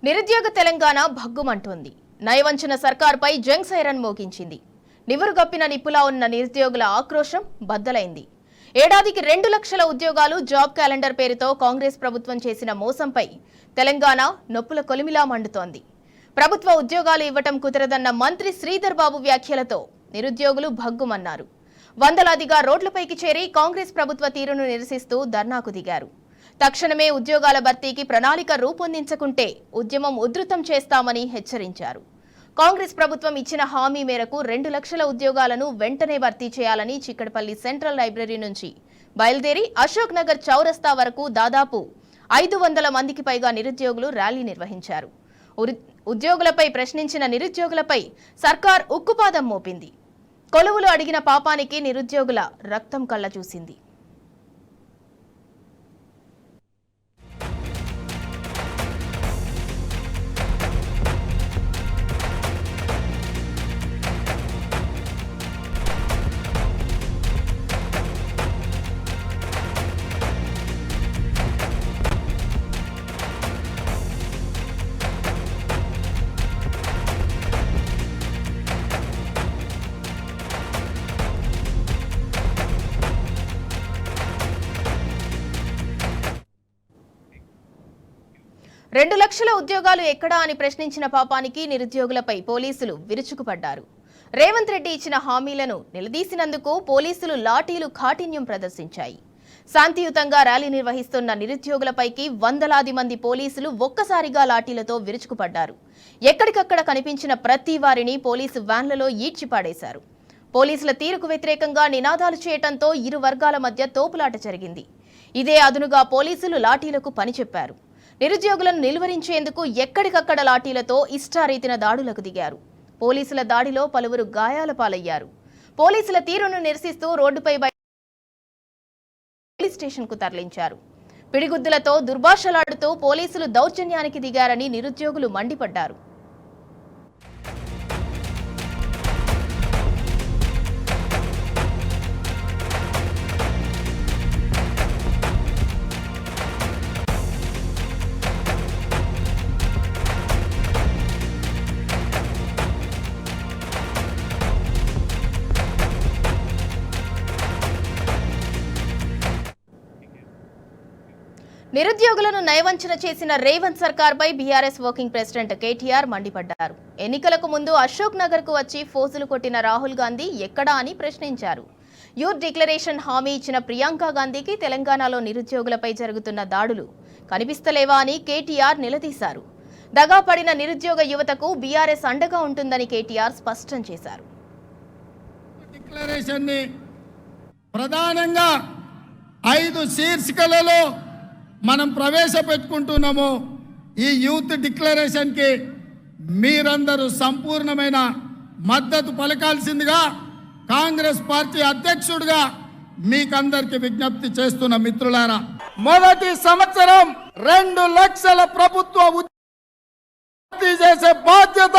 నిరుద్యోగ తెలంగాణ భగ్గుమంటోంది. నయవంచన సర్కార్పై జంగ్ సైరన్ మోగించింది. నివురుగప్పిన నిప్పులా ఉన్న నిరుద్యోగుల ఆక్రోశం బద్దలైంది. ఏడాదికి 2 లక్షల ఉద్యోగాలు జాబ్ క్యాలెండర్ పేరుతో కాంగ్రెస్ ప్రభుత్వం చేసిన మోసంపై తెలంగాణ నొప్పుల కొలిమిలా మండుతోంది. ప్రభుత్వ ఉద్యోగాలు ఇవ్వటం కుదరదన్న మంత్రి శ్రీధర్ బాబు వ్యాఖ్యలతో నిరుద్యోగులు భగ్గుమన్నారు. వందలాదిగా రోడ్లపైకి చేరి కాంగ్రెస్ ప్రభుత్వ తీరును నిరసిస్తూ ధర్నాకు దిగారు. తక్షణమే ఉద్యోగాల భర్తీకి ప్రణాళిక రూపొందించకుంటే ఉద్యమం ఉధృతం చేస్తామని హెచ్చరించారు. కాంగ్రెస్ ప్రభుత్వం ఇచ్చిన హామీ మేరకు 2 లక్షల ఉద్యోగాలను వెంటనే భర్తీ చేయాలని చిక్కడపల్లి సెంట్రల్ లైబ్రరీ నుంచి బయలుదేరి అశోక్ నగర్ చౌరస్తా వరకు దాదాపు 500 మందికి పైగా నిరుద్యోగులు ర్యాలీ నిర్వహించారు. ఉద్యోగులపై ప్రశ్నించిన నిరుద్యోగులపై సర్కార్ ఉక్కుపాదం మోపింది. కొలువులు అడిగిన పాపానికి నిరుద్యోగుల రక్తం కళ్ళ చూసింది. రెండు లక్షల ఉద్యోగాలు ఎక్కడా అని ప్రశ్నించిన పాపానికి నిరుద్యోగులపై పోలీసులు విరుచుకుపడ్డారు. రేవంత్ రెడ్డి ఇచ్చిన హామీలను నిలదీసినందుకు పోలీసులు లాఠీలు కాఠిన్యం ప్రదర్శించాయి. శాంతియుతంగా ర్యాలీ నిర్వహిస్తున్న నిరుద్యోగులపైకి వందలాది మంది పోలీసులు ఒక్కసారిగా లాఠీలతో విరుచుకుపడ్డారు. ఎక్కడికక్కడ కనిపించిన ప్రతి వారిని పోలీసు వ్యాన్లలో ఈడ్చిపాడేశారు. పోలీసుల తీరుకు వ్యతిరేకంగా నినాదాలు చేయడంతో ఇరు వర్గాల మధ్య తోపులాట జరిగింది. ఇదే అదునుగా పోలీసులు లాఠీలకు పని చెప్పారు. నిరుద్యోగులను నిలువరించేందుకు ఎక్కడికక్కడ లాఠీలతో ఇష్టారీతిన దాడులకు దిగారు. పోలీసుల దాడిలో పలువురు గాయాల పాలయ్యారు. పోలీసుల తీరును నిరసిస్తూ రోడ్డుపై పోలీస్ స్టేషన్కు తరలించారు. పిడిగుద్దులతో దుర్భాషలాడుతూ పోలీసులు దౌర్జన్యానికి దిగారని నిరుద్యోగులు మండిపడ్డారు. నిరుద్యోగులను నయవంచన చేసిన రేవంత్ సర్కార్పై బీఆర్ఎస్ వర్కింగ్ ప్రెసిడెంట్ కేటీఆర్ మండిపడ్డారు. ఎన్నికలకు ముందు అశోక్ నగర్ కు వచ్చి ఫోజులు కొట్టిన రాహుల్ గాంధీ ఎక్కడా అని ప్రశ్నించారు. యూత్ డిక్లరేషన్ హామీ ఇచ్చిన ప్రియాంక గాంధీకి తెలంగాణలో నిరుద్యోగులపై జరుగుతున్న దాడులు కనిపిస్తలేవా అని కేటీఆర్ నిలదీశారు. దగాపడిన నిరుద్యోగ యువతకు బీఆర్ఎస్ అండగా ఉంటుందని కేటీఆర్ స్పష్టం చేశారు. ప్రధానంగా 5 శీర్షికలలో మనం ప్రవేశపెట్టుకుంటున్నాము. ఈ యూత్ డిక్లరేషన్కి మీరందరూ సంపూర్ణమైన మద్దతు పలకాల్సిందిగా కాంగ్రెస్ పార్టీ అధ్యక్షుడిగా మీకందరికి విజ్ఞప్తి చేస్తున్న మిత్రులారా, మొదటి సంవత్సరం 2 లక్షల ప్రభుత్వ ఉద్యోగాలు చేసే బాధ్యత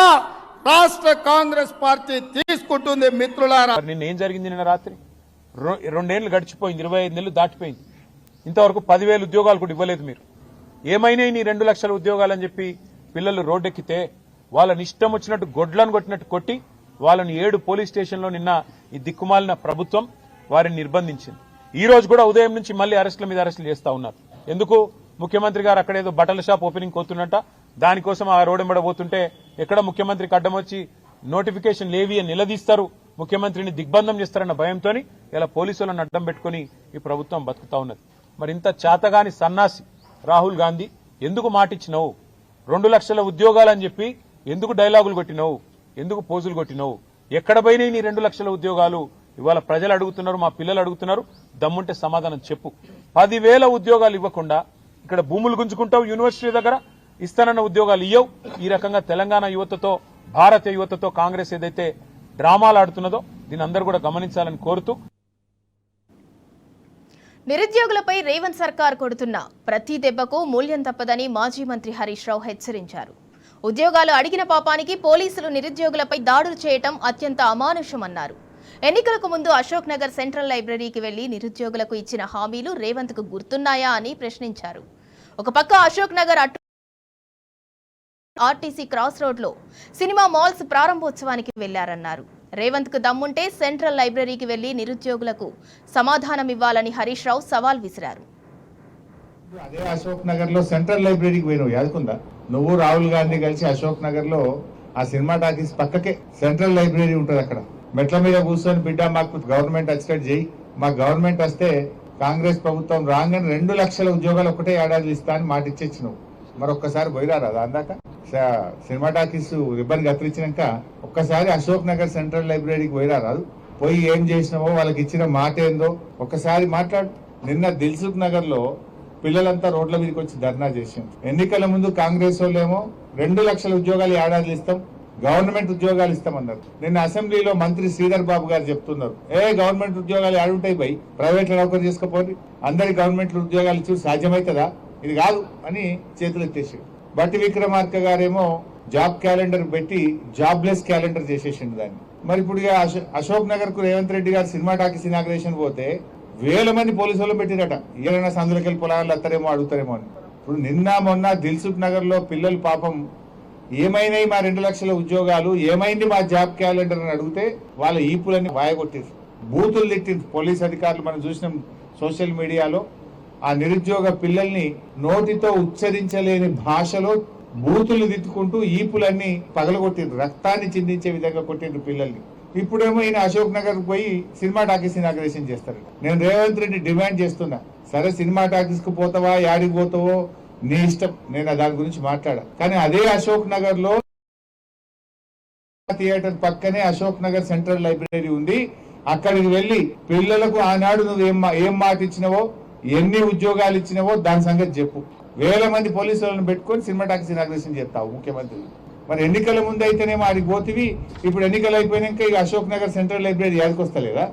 రాష్ట్ర కాంగ్రెస్ పార్టీ తీసుకుంటుంది. మిత్రులారా, నిన్న ఏం జరిగింది? నిన్న రాత్రి 2 ఏళ్లు గడిచిపోయింది, 25 నెలలు దాటిపోయింది. ఇంతవరకు 10,000 ఉద్యోగాలు కూడా ఇవ్వలేదు. మీరు ఏమైనాయి నీ 2 లక్షల ఉద్యోగాలు అని చెప్పి పిల్లలు రోడ్డెక్కితే వాళ్ళని ఇష్టం వచ్చినట్టు గొడ్లను కొట్టినట్టు కొట్టి వాళ్ళని 7 పోలీస్ స్టేషన్లో నిన్న ఈ దిక్కుమాలిన ప్రభుత్వం వారిని నిర్బంధించింది. ఈ రోజు కూడా ఉదయం నుంచి మళ్ళీ అరెస్టుల మీద అరెస్టులు చేస్తా ఉన్నారు. ఎందుకు? ముఖ్యమంత్రి గారు అక్కడేదో బట్టల షాప్ ఓపెనింగ్ పోతున్నట్ట, దానికోసం ఆ రోడ్డెంబడబోతుంటే ఎక్కడ ముఖ్యమంత్రికి అడ్డం వచ్చి నోటిఫికేషన్ లేవి అని నిలదీస్తారు, ముఖ్యమంత్రిని దిగ్బంధం చేస్తారన్న భయంతో ఇలా పోలీసులను అడ్డం పెట్టుకుని ఈ ప్రభుత్వం బతుకుతా ఉన్నది. మరి ఇంత చేతగాని సన్నాసి రాహుల్ గాంధీ ఎందుకు మాటిచ్చినావు? 2 లక్షల ఉద్యోగాలు అని చెప్పి ఎందుకు డైలాగులు కొట్టినావు? ఎందుకు పోజులు కొట్టినావు? ఎక్కడ పోయినాయి నీ 2 లక్షల ఉద్యోగాలు? ఇవాళ ప్రజలు అడుగుతున్నారు, మా పిల్లలు అడుగుతున్నారు. దమ్ముంటే సమాధానం చెప్పు. 10,000 ఉద్యోగాలు ఇవ్వకుండా ఇక్కడ భూములు గుంజుకుంటావు, యూనివర్సిటీ దగ్గర ఇస్తానన్న ఉద్యోగాలు ఇయ్యవు. ఈ రకంగా తెలంగాణ యువతతో, భారతీయ యువతతో కాంగ్రెస్ ఏదైతే డ్రామాలు ఆడుతున్నదో దీని అందరూ కూడా గమనించాలని కోరుతూ, నిరుద్యోగులపై రేవంత్ సర్కార్ కొడుతున్న ప్రతి దెబ్బకు మూల్యం తప్పదని మాజీ మంత్రి హరీష్ రావు హెచ్చరించారు. ఉద్యోగాలు అడిగిన పాపానికి పోలీసులు నిరుద్యోగులపై దాడులు చేయటం అత్యంత అమానుషమన్నారు. ఎన్నికలకు ముందు అశోక్ నగర్ సెంట్రల్ లైబ్రరీకి వెళ్లి నిరుద్యోగులకు ఇచ్చిన హామీలు రేవంత్ కు గుర్తున్నాయా అని ప్రశ్నించారు. ఒక పక్క అశోక్ నగర్ ఆర్టీసీ క్రాస్ రోడ్లో సినిమా మాల్స్ ప్రారంభోత్సవానికి వెళ్లారన్నారు. రేవంత్ కు దమ్ముంటే సెంట్రల్ లైబ్రరీకి వెళ్లి నిరుద్యోగులకు సమాధానం ఇవ్వాలని హరీష్ రావు సవాల్ విసిరారు. అదే అశోక్ నగర్ లో సెంట్రల్ లైబ్రరీకి పోయినావు యాదుకుందా? నువ్వు రాహుల్ గాంధీ కలిసి అశోక్ నగర్ లో ఆ సినిమా టాకీస్ పక్కకే సెంట్రల్ లైబ్రరీ ఉంటుంది. అక్కడ మెట్ల మీద కూర్చొని బిడ్డ మాకు గవర్నమెంట్ వచ్చేటట్టు చేయి, మా గవర్నమెంట్ వస్తే కాంగ్రెస్ ప్రభుత్వం రాగానే 2 లక్షల ఉద్యోగాలు ఒకటే ఏడాది ఇస్తా అని మాట ఇచ్చేచ్చినావు. మరొక్కసారి పోయిరారా అందాక సినిమా టాకీస్ రిబ్బన్ కత్తిరించినాక ఒక్కసారి అశోక్ నగర్ సెంట్రల్ లైబ్రరీకి పోయిరారాదు. పోయి ఏం చేసినావో వాళ్ళకి ఇచ్చిన మాట ఏందో ఒక్కసారి మాట్లాడు. నిన్న దిల్సుఖ్ నగర్ లో పిల్లలంతా రోడ్ల మీదకి వచ్చి ధర్నా చేసింది. ఎన్నికల ముందు కాంగ్రెస్ వాళ్ళేమో 2 లక్షల ఉద్యోగాలు ఏడాది ఇస్తాం, గవర్నమెంట్ ఉద్యోగాలు ఇస్తామన్నారు. నిన్న అసెంబ్లీలో మంత్రి శ్రీధర్ బాబు గారు చెప్తున్నారు, గవర్నమెంట్ ఉద్యోగాలు ఏడుంటాయి పోయి ప్రైవేట్ లో నౌకరు చేసుకోపోయి అందరి గవర్నమెంట్ ఉద్యోగాలు ఇచ్చి సాధ్యమవుతుందా? ఇది కాదు అని చేతులు ఎత్తేసాడు. బట్టి విక్రమార్క గారేమో జాబ్ క్యాలెండర్ పెట్టి జాబ్లెస్ క్యాలెండర్ చేసేసిండు దాన్ని. మరి ఇప్పుడు అశోక్ నగర్ కు రేవంత్ రెడ్డి గారు సినిమా టాకీస్ ఇనాగ్రేషన్ పోతే 1000 మంది పోలీసు వాళ్ళు పెట్టిరట. ఏమైనా సందులకెళ్ళి పొలాలు వస్తారేమో అడుగుతారేమో అని. ఇప్పుడు నిన్న మొన్న దిల్సుఖ్ నగర్ లో పిల్లలు పాపం ఏమైనాయి మా 2 లక్షల ఉద్యోగాలు, ఏమైంది మా జాబ్ క్యాలెండర్ అని అడిగితే వాళ్ళ ఈపులన్నీ వాయగొట్టారు, బూతులు తిట్టింది పోలీస్ అధికారులు. మనం చూసినాం సోషల్ మీడియాలో ఆ నిరుద్యోగ పిల్లల్ని నోటితో ఉచ్చరించలేని భాషలో బూతులు తిట్టుకుంటూ ఈపులన్నీ పగలగొట్టిండ్రు, రక్తాన్ని చిందించే విధంగా కొట్టిండ్రు పిల్లల్ని. ఇప్పుడేమో ఈయన అశోక్ నగర్ పోయి సినిమా టాకీస్ ఇనాగ్రేషన్ చేస్తారు. నేను రేవంత్ రెడ్డి డిమాండ్ చేస్తున్నా, సరే సినిమా టాకీస్ కు పోతావా, యాడికి పోతావో నీ ఇష్టం, నేను దాని గురించి మాట్లాడా. కానీ అదే అశోక్ నగర్ లో థియేటర్ పక్కనే అశోక్ నగర్ సెంట్రల్ లైబ్రరీ ఉంది. అక్కడికి వెళ్లి పిల్లలకు ఆనాడు నువ్వు ఏం మాట ఇచ్చినవో, ఎన్ని ఉద్యోగాలు ఇచ్చినవో దాని సంగతి చెప్పు. 1000 మంది పోలీసు వాళ్ళని పెట్టుకొని సినిమా టాకీస్ ఇనాగ్రేషన్ చేస్తావు ముఖ్యమంత్రి. మరి ఎన్నికల ముందు అయితేనేమో ఆడికి పోతివి, ఇప్పుడు ఎన్నికలు అయిపోయినాక ఇక అశోక్ నగర్ సెంట్రల్ లైబ్రరీ యాదకొస్తలేదా?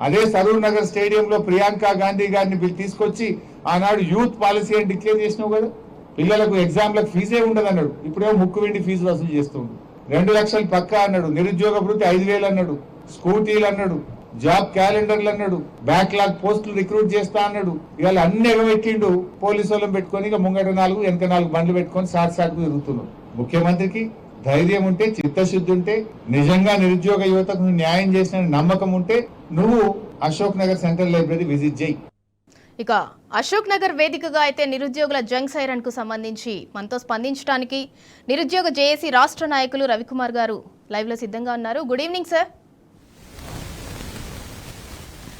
అదే సరూర్ నగర్ స్టేడియంలో ప్రియాంక గాంధీ గారిని తీసుకొచ్చి ఆనాడు యూత్ పాలసీ అని డిక్లేర్ చేసినావు కదా. పిల్లలకు ఎగ్జామ్లకు ఫీజే ఉండదు అన్నాడు, ఇప్పుడేమో ముక్కు వెండి ఫీజు వసూలు చేస్తుండు. 2 లక్షలు పక్కా అన్నాడు, నిరుద్యోగ వృత్తి 5000 అన్నాడు, స్కూటీలు అన్నాడు, జాబ్ క్యాలెండర్లు అన్నాడు, బ్యాక్లాగ్ పోస్టులు రిక్రూట్ చేస్తా అన్నాడు. ఇవాళ అన్ని ఎగబెట్టిండు. పోలీసు వాళ్ళని పెట్టుకొని ఇక ముంగట 4 వెనక 4 బండ్లు పెట్టుకొని సాటుకు తిరుగుతున్నాడు. ముఖ్యమంత్రికి ధైర్యం ఉంటే, చిత్తశుద్ధి ఉంటే, నిజంగా నిరుద్యోగ యువతకు న్యాయం చేసిన నమ్మకం ఉంటే నువ్వు Ashok Nagar central library visit చేయి. ఇక అశోక్ నగర్ వేదికగా అయితే నిరుద్యోగుల జంగ్ సైరన్ కు సంబంధించి మనతో స్పందించడానికి నిరుద్యోగ జేఏసీ రాష్ట్ర నాయకులు రవికుమార్ గారు లైవ్ లో సిద్ధంగా ఉన్నారు. Good evening sir.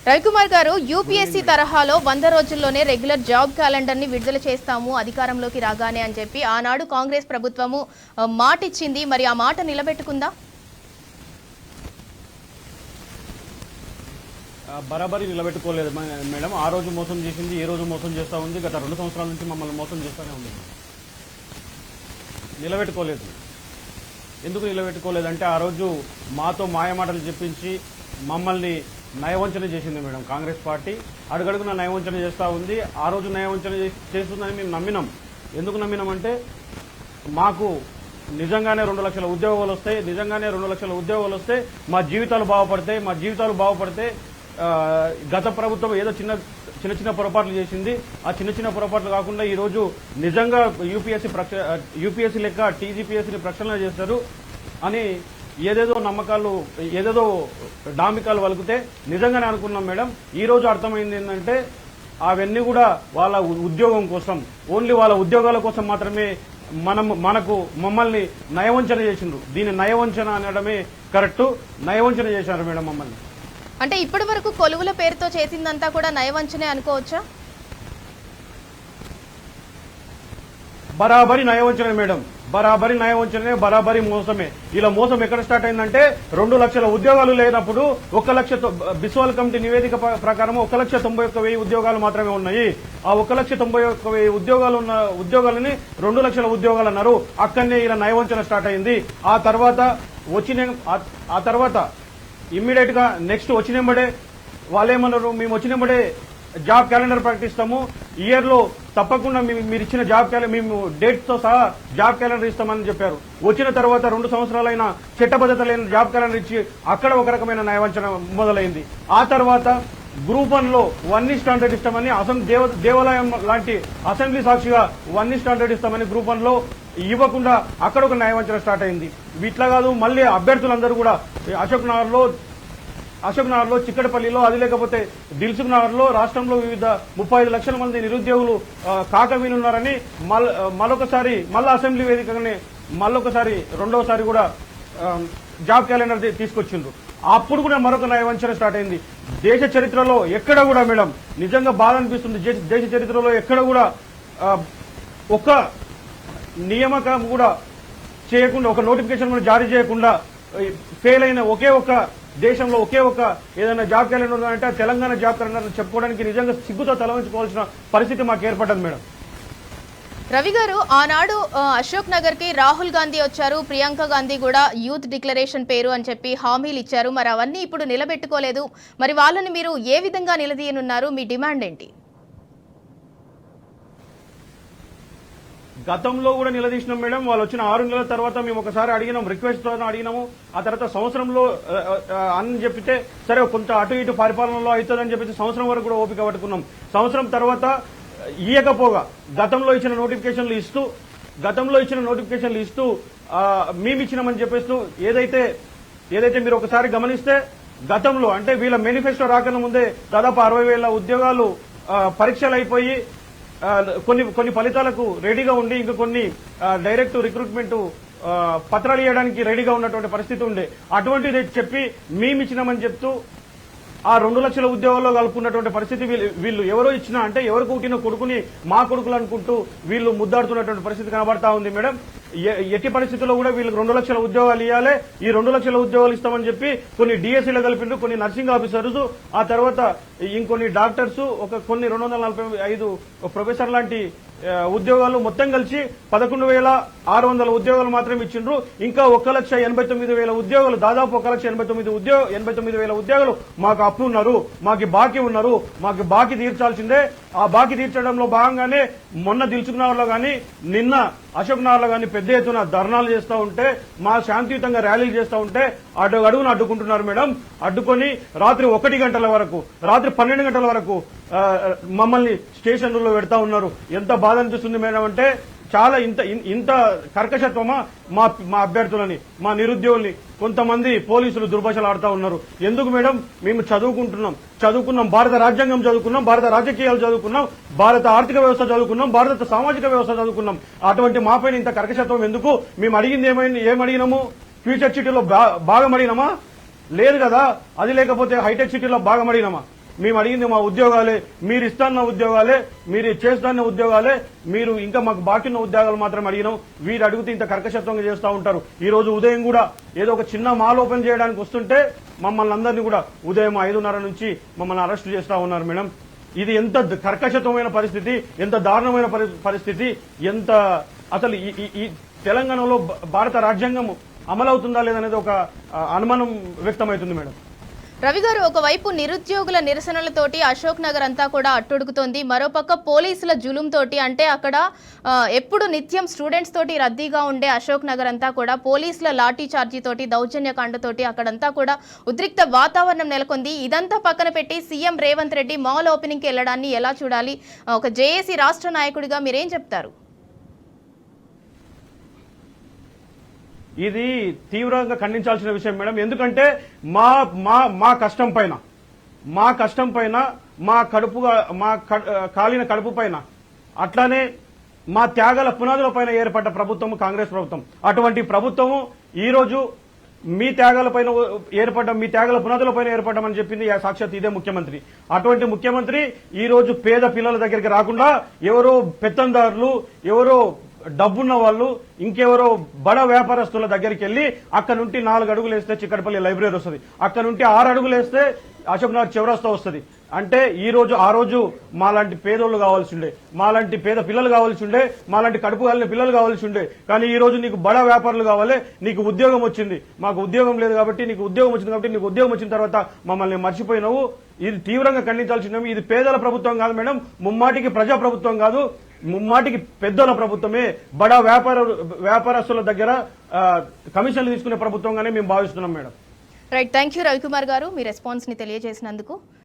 రవికుమార్ గారు, యూపీఎస్సీ తరహాలో 100 రోజుల్లోనే రెగ్యులర్ జాబ్ క్యాలెండర్ ని విడుదల చేస్తాము అధికారంలోకి రాగానే అని చెప్పి ఆనాడు కాంగ్రెస్ ప్రభుత్వము మాట ఇచ్చింది. మరి ఆ మాట నిలబెట్టుకుందా? బరాబరి నిలబెట్టుకోలేదు మేడం. ఆ రోజు మోసం చేసింది, ఈ రోజు మోసం చేస్తూ ఉంది. గత 2 సంవత్సరాల నుంచి మమ్మల్ని మోసం చేస్తూనే ఉంది. నిలబెట్టుకోలేదు. ఎందుకు నిలబెట్టుకోలేదంటే ఆ రోజు మాతో మాయమాటలు చెప్పించి మమ్మల్ని నయవంచన చేసింది మేడం. కాంగ్రెస్ పార్టీ అడుగడుగున నయవంచన చేస్తూ ఉంది. ఆ రోజు నయవంచన చేస్తుందని మేము నమ్మినాం. ఎందుకు నమ్మినామంటే మాకు నిజంగానే 2 లక్షల ఉద్యోగాలు వస్తాయి, నిజంగానే 2 లక్షల ఉద్యోగాలు వస్తే మా జీవితాలు బాగుపడితే గత ప్రభుత్వం ఏదో చిన్న పొరపాట్లు చేసింది. ఆ చిన్న పొరపాట్లు కాకుండా ఈ రోజు నిజంగా యూపీఎస్సీ లెక్క టీజీపీఎస్సీని ప్రక్షాళన చేస్తారు అని ఏదేదో నమ్మకాలు, ఏదేదో డామికాలు వలుకుతే నిజంగానే అనుకున్నాం మేడం. ఈ రోజు అర్థమైంది ఏంటంటే అవన్నీ కూడా వాళ్ళ ఉద్యోగం కోసం, ఓన్లీ వాళ్ళ ఉద్యోగాల కోసం మాత్రమే మమ్మల్ని నయవంచన చేసిండ్రు. దీన్ని నయవంచన అనడమే కరెక్ట్. నయవంచన చేశారు మేడం మమ్మల్ని. అంటే ఇప్పటి వరకు కొలువుల పేరుతో చేసిందంతా కూడా నయవంచనే అనుకోవచ్చా? బరాబరి నయవంచనే మేడం, బరాబరి నయవంచనే, బరాబరి మోసమే. ఇలా మోసం ఎక్కడ స్టార్ట్ అయిందంటే 2 లక్షల ఉద్యోగాలు లేనప్పుడు 1 లక్ష బిస్వాల్ కమిటీ నివేదిక ప్రకారం 1,91,000 ఉద్యోగాలు మాత్రమే ఉన్నాయి. ఆ 1,91,000 ఉద్యోగాలు ఉన్న ఉద్యోగాలని 2 లక్షల ఉద్యోగాలు అన్నారు. అక్కడనే ఇలా నయవంచన స్టార్ట్ అయింది. ఆ తర్వాత ఇమ్మీడియట్ గా నెక్స్ట్ వచ్చినప్పుడే వాళ్ళేమన్నారు, మేము వచ్చినప్పుడే జాబ్ క్యాలెండర్ ప్రకటిస్తాము, ఇయర్ లో తప్పకుండా మీరు ఇచ్చిన జాబ్ క్యాలెండర్ మేము డేట్ తో సహా జాబ్ క్యాలెండర్ ఇస్తామని చెప్పారు. వచ్చిన తర్వాత 2 సంవత్సరాలైన చట్టబద్ధత లేని జాబ్ క్యాలెండర్ ఇచ్చి అక్కడ ఒక రకమైన నయవంచన మొదలైంది. ఆ తర్వాత గ్రూప్ 1 లో 1 స్టాండర్డ్ ఇస్తామని దేవాలయం లాంటి అసెంబ్లీ సాక్షిగా 1 స్టాండర్డ్ ఇస్తామని గ్రూప్ 1 లో ఇవ్వకుండా అక్కడ ఒక న్యాయవంచన స్టార్ట్ అయింది. ఇట్లా కాదు, మళ్ళీ అభ్యర్థులందరూ కూడా అశోక్ నగర్ లో చిక్కడపల్లిలో, అది లేకపోతే దిల్సుఖ్ నగర్ లో రాష్ట్రంలో వివిధ 35 లక్షల మంది నిరుద్యోగులు కాకవీనున్నారని మళ్ళొకసారి మళ్ళా అసెంబ్లీ వేదికగానే మళ్ళొకసారి రెండవసారి కూడా జాబ్ క్యాలెండర్ తీసుకొచ్చిండ్రు. అప్పుడు కూడా మరొక నయవంచన స్టార్ట్ అయింది. దేశ చరిత్రలో ఎక్కడ కూడా మేడం నిజంగా బాధ అనిపిస్తుంది, దేశ చరిత్రలో ఎక్కడ కూడా ఒక నియామకం కూడా చేయకుండా, ఒక నోటిఫికేషన్ కూడా జారీ చేయకుండా ఫెయిల్ అయిన ఒకే ఒక దేశంలో ఒకే ఒక ఏదైనా జాబ్ క్యాలెండర్ ఉందంటే తెలంగాణ జాబ్ క్యాలెండర్ చెప్పుకోవడానికి నిజంగా సిగ్గుతో తలవంచుకోవాల్సిన పరిస్థితి మాకు ఏర్పడ్డది మేడం. రవి గారు, ఆనాడు అశోక్ నగర్ కి రాహుల్ గాంధీ వచ్చారు, ప్రియాంక గాంధీ కూడా యూత్ డిక్లరేషన్ పేరు అని చెప్పి హామీలు ఇచ్చారు. మరి అవన్నీ ఇప్పుడు నిలబెట్టుకోలేదు. మరి వాళ్ళని మీరు ఏ విధంగా నిలదీయనున్నారు? మీ డిమాండ్ ఏంటి? గతంలో కూడా నిలదీసినాం మేడం. వాళ్ళు వచ్చిన 6 నెలల తర్వాత మేము ఒకసారి అడిగినాం, రిక్వెస్ట్ తో అడిగినాము. ఆ తర్వాత సంవత్సరంలో అని చెప్పితే సరే కొంత అటు ఇటు పరిపాలనలో అవుతుందని చెప్పి సంవత్సరం వరకు కూడా ఓపిక పట్టుకున్నాం. సంవత్సరం తర్వాత ఇయ్యకపోగా గతంలో ఇచ్చిన నోటిఫికేషన్లు ఇస్తూ మేము ఇచ్చినామని చెప్పేస్తూ ఏదైతే మీరు ఒకసారి గమనిస్తే గతంలో అంటే వీళ్ళ మేనిఫెస్టో రాకన్నా ముందే దాదాపు 60,000 ఉద్యోగాలు పరీక్షలు అయిపోయి కొన్ని ఫలితాలకు రెడీగా ఉండి ఇంకా కొన్ని డైరెక్ట్ రిక్రూట్మెంట్ పత్రాలు ఇవ్వడానికి రెడీగా ఉన్నటువంటి పరిస్థితి ఉండే. అటువంటిది చెప్పి మేము ఇచ్చినామని చెప్తూ ఆ 2 లక్షల ఉద్యోగాల్లో కలుపుకున్నటువంటి పరిస్థితి వీళ్ళు ఎవరో ఇచ్చినా అంటే ఎవరికి పుట్టిన కొడుకుని మా కొడుకులు అనుకుంటూ వీళ్ళు ముద్దాడుతున్నటువంటి పరిస్థితి కనబడతా ఉంది మేడం. ఎట్టి పరిస్థితుల్లో కూడా వీళ్ళకి 2 లక్షల ఉద్యోగాలు ఇవ్వాలి. ఈ 2 లక్షల ఉద్యోగాలు ఇస్తామని చెప్పి కొన్ని డిఎస్సీలు కలిపిండ్రు, కొన్ని నర్సింగ్ ఆఫీసర్స్, ఆ తర్వాత ఇంకొన్ని డాక్టర్స్, కొన్ని 245 ప్రొఫెసర్ లాంటి ఉద్యోగాలు మొత్తం కలిసి 11,600 ఉద్యోగాలు మాత్రమే ఇచ్చిండ్రు. ఇంకా 1,89,000 ఉద్యోగాలు, దాదాపు 1,89,000 ఉద్యోగాలు మాకు అప్పు ఉన్నారు, మాకు బాకీ ఉన్నారు, మాకు బాకీ తీర్చాల్సిందే. ఆ బాకీ తీర్చడంలో భాగంగానే మొన్న దిల్సుఖ్ నగర్ లో గానీ నిన్న అశోక్ నగర్ లో గానీ పెద్ద ఎత్తున ధర్నాలు చేస్తూ ఉంటే, మా శాంతియుతంగా ర్యాలీలు చేస్తూ ఉంటే అడుగును అడ్డుకుంటున్నారు మేడం. అడ్డుకొని రాత్రి 1 గంటల వరకు, రాత్రి 12 గంటల వరకు మమ్మల్ని స్టేషన్లలో పెడతా ఉన్నారు. ఎంత బాధ అనిపిస్తుంది మేడం అంటే చాలా ఇంత కర్కశత్వమా మా అభ్యర్థులని, మా నిరుద్యోగుల్ని కొంతమంది పోలీసులు దుర్భాషలు ఆడుతూ ఉన్నారు. ఎందుకు మేడం? మేము చదువుకున్నాం, భారత రాజ్యాంగం చదువుకున్నాం, భారత రాజకీయాలు చదువుకున్నాం, భారత ఆర్థిక వ్యవస్థ చదువుకున్నాం, భారత సామాజిక వ్యవస్థ చదువుకున్నాం. అటువంటి మాపైన ఇంత కర్కశత్వం ఎందుకు? మేము అడిగింది ఏమడిగినాము? ఫ్యూచర్ సిటీలో భాగం అడిగినామా? లేదు కదా. అది లేకపోతే హైటెక్ సిటీలో భాగం అడిగినామా? మేము అడిగింది మా ఉద్యోగాలే, మీరు ఇస్తాన్న ఉద్యోగాలే, మీరు చేస్తున్న ఉద్యోగాలే, మీరు ఇంకా మాకు బాకీ ఉన్న ఉద్యోగాలు మాత్రం అడిగినాం. వీరు అడిగితే ఇంత కర్కశత్వంగా చేస్తూ ఉంటారు. ఈ రోజు ఉదయం కూడా ఏదో ఒక చిన్న మాల్ ఓపెన్ చేయడానికి వస్తుంటే మమ్మల్ని అందరినీ కూడా ఉదయం 5:30 నుంచి మమ్మల్ని అరెస్ట్ చేస్తా ఉన్నారు మేడం. ఇది ఎంత కర్కశత్వమైన పరిస్థితి, ఎంత దారుణమైన పరిస్థితి, ఎంత అసలు ఈ తెలంగాణలో భారత రాజ్యాంగం అమలవుతుందా లేదనేది ఒక అనుమానం వ్యక్తమవుతుంది మేడం. రవి గారు, ఒకవైపు నిరుద్యోగుల నిరసనలతోటి అశోక్ నగర్ అంతా కూడా అట్టుడుకుతోంది, మరోపక్క పోలీసుల జులుంతోటి, అంటే అక్కడ ఎప్పుడు నిత్యం స్టూడెంట్స్ తోటి రద్దీగా ఉండే అశోక్ నగర్ అంతా కూడా పోలీసుల లాఠీ చార్జీ తోటి, దౌర్జన్యకాండతోటి అక్కడంతా కూడా ఉద్రిక్త వాతావరణం నెలకొంది. ఇదంతా పక్కన పెట్టి సీఎం రేవంత్ రెడ్డి మాల్ ఓపెనింగ్కి వెళ్లడాన్ని ఎలా చూడాలి? ఒక జేఏసీ రాష్ట్ర నాయకుడిగా మీరేం చెప్తారు? ఇది తీవ్రంగా ఖండించాల్సిన విషయం మేడం. ఎందుకంటే మా కష్టం పైన, మా కాలిన కడుపు పైన, అట్లానే మా త్యాగాల పునాదుల పైన ఏర్పడ్డ ప్రభుత్వం కాంగ్రెస్ ప్రభుత్వం. అటువంటి ప్రభుత్వము ఈ రోజు మీ త్యాగాల పునాదుల పైన ఏర్పడ్డామని చెప్పింది సాక్షాత్ ఇదే ముఖ్యమంత్రి. అటువంటి ముఖ్యమంత్రి ఈ రోజు పేద పిల్లల దగ్గరికి రాకుండా ఎవరో పెత్తందారులు, ఎవరో డబ్బున్న వాళ్ళు, ఇంకెవరో బడ వ్యాపారస్తుల దగ్గరికి వెళ్లి అక్కడ నుండి 4 అడుగులు వేస్తే చిక్కడపల్లి లైబ్రరీ వస్తుంది, అక్కడ నుండి 6 అడుగులు వేస్తే అశోక్ నగర్ చౌరస్తా వస్తుంది. అంటే ఆ రోజు మాలాంటి పేదోళ్ళు కావాల్సి ఉండే, మాలాంటి పేద పిల్లలు కావాల్సి ఉండే, మాలాంటి కడుపు కాలిన పిల్లలు కావాల్సి ఉండే. కానీ ఈ రోజు నీకు బడా వ్యాపారులు కావాలి, నీకు ఉద్యోగం వచ్చింది, మాకు ఉద్యోగం లేదు కాబట్టి నీకు ఉద్యోగం వచ్చింది, కాబట్టి నీకు ఉద్యోగం వచ్చిన తర్వాత మమ్మల్ని మర్చిపోయినావు. ఇది తీవ్రంగా ఖండించాల్సినవి. ఇది పేదల ప్రభుత్వం కాదు మేడం, ముమ్మాటికి ప్రజా ప్రభుత్వం కాదు, ముమ్మాటికి పెద్దల ప్రభుత్వమే. బడా వ్యాపారస్తుల దగ్గర కమిషన్లు తీసుకునే ప్రభుత్వంగానే మేము భావిస్తున్నాం madam. Right, thank you Ravikumar గారు, మీ రెస్పాన్స్ ని తెలియజేసినందుకు.